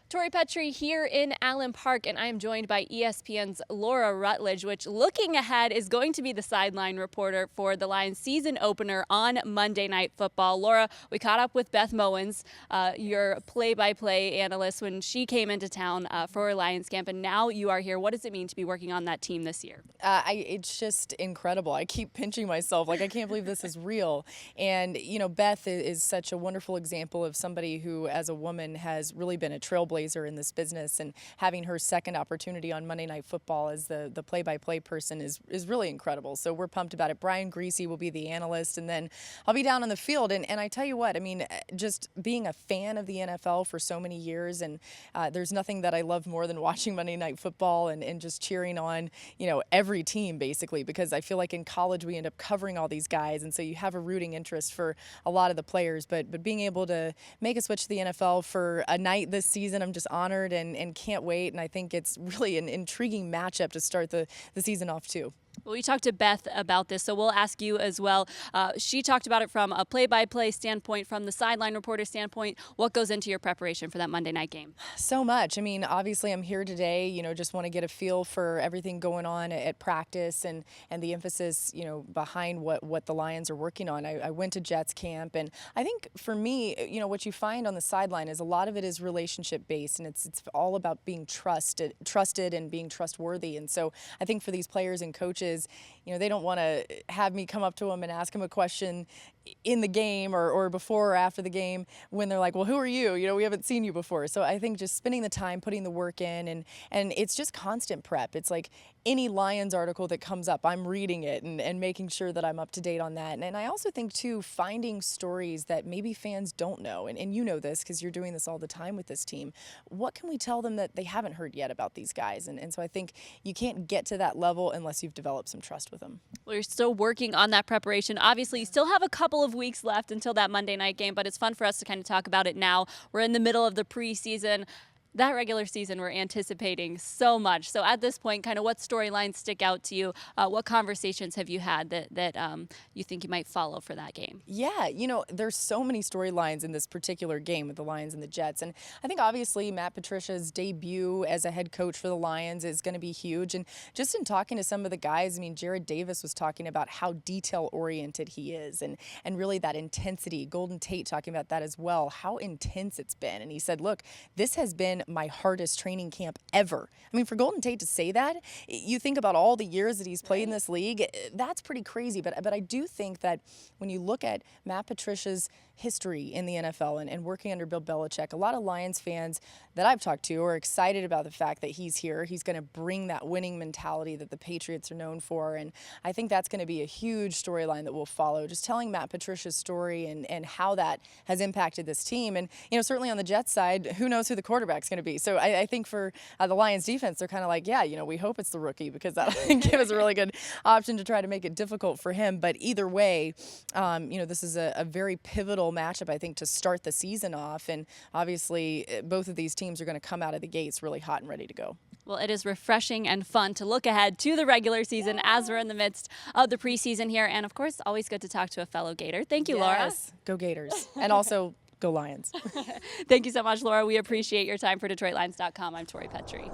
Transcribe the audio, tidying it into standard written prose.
Tori Petry here in Allen Park, and I am joined by ESPN's Laura Rutledge, which, looking ahead, is going to be the sideline reporter for the Lions season opener on Monday Night Football. Laura, we caught up with Beth Mowins, your play-by-play analyst, when she came into town for Lions camp, and now you are here. What does it mean to be working on that team this year? It's just incredible. I keep pinching myself, like I can't believe this is real. And, you know, Beth is such a wonderful example of somebody who, as a woman, has really been a trailblazer in this business, and having her second opportunity on Monday Night Football as the play-by-play person is really incredible. So we're pumped about it. Brian Greasy will be the analyst, and then I'll be down on the field. And I tell you what, I mean, just being a fan of the NFL for so many years, and there's nothing that I love more than watching Monday Night Football and just cheering on, you know, every team basically, because I feel like in college we end up covering all these guys, and so you have a rooting interest for a lot of the players. But being able to make a switch to the NFL for a night this season, I'm just honored and can't wait. And I think it's really an intriguing matchup to start the season off too. Well, we talked to Beth about this, so we'll ask you as well. She talked about it from a play-by-play standpoint, from the sideline reporter standpoint. What goes into your preparation for that Monday night game? So much. I mean, obviously I'm here today, you know, just want to get a feel for everything going on at practice and the emphasis, you know, behind what the Lions are working on. I went to Jets camp, and I think for me, you know, what you find on the sideline is a lot of it is relationship based, and it's all about being trusted and being trustworthy. And so I think for these players and coaches, you know, they don't want to have me come up to them and ask them a question in the game or before or after the game when they're like, well, who are you? You know, we haven't seen you before. So I think just spending the time, putting the work in, and it's just constant prep. It's like any Lions article that comes up, I'm reading it and making sure that I'm up to date on that. And I also think, too, finding stories that maybe fans don't know. And you know this because you're doing this all the time with this team. What can we tell them that they haven't heard yet about these guys? And so I think you can't get to that level unless you've developed some trust with them. Well, you're still working on that preparation. Obviously, you still have a couple of weeks left until that Monday night game, but it's fun for us to kind of talk about it now. We're in the middle of the preseason. That regular season we're anticipating so much. So at this point, kind of what storylines stick out to you? What conversations have you had that you think you might follow for that game? Yeah, you know, there's so many storylines in this particular game with the Lions and the Jets. And I think obviously Matt Patricia's debut as a head coach for the Lions is going to be huge. And just in talking to some of the guys, I mean, Jared Davis was talking about how detail-oriented he is and really that intensity. Golden Tate talking about that as well, how intense it's been. And he said, look, this has been my hardest training camp ever. I mean, for Golden Tate to say that, you think about all the years that he's played in this league, that's pretty crazy. But I do think that when you look at Matt Patricia's history in the NFL and working under Bill Belichick, a lot of Lions fans that I've talked to are excited about the fact that he's here. He's going to bring that winning mentality that the Patriots are known for. And I think that's going to be a huge storyline that we'll follow, just telling Matt Patricia's story and how that has impacted this team. And, you know, certainly on the Jets side, who knows who the quarterback's going to be. So I think for the Lions defense, they're kind of like, yeah, you know, we hope it's the rookie because that'll give us a really good option to try to make it difficult for him. But either way, you know, this is a very pivotal matchup, I think, to start the season off. And obviously, both of these teams are going to come out of the gates really hot and ready to go. Well, it is refreshing and fun to look ahead to the regular season as we're in the midst of the preseason here. And, of course, always good to talk to a fellow Gator. Thank you, Laura. Go Gators. And also, go Lions. Thank you so much, Laura. We appreciate your time. For DetroitLions.com, I'm Tori Petry.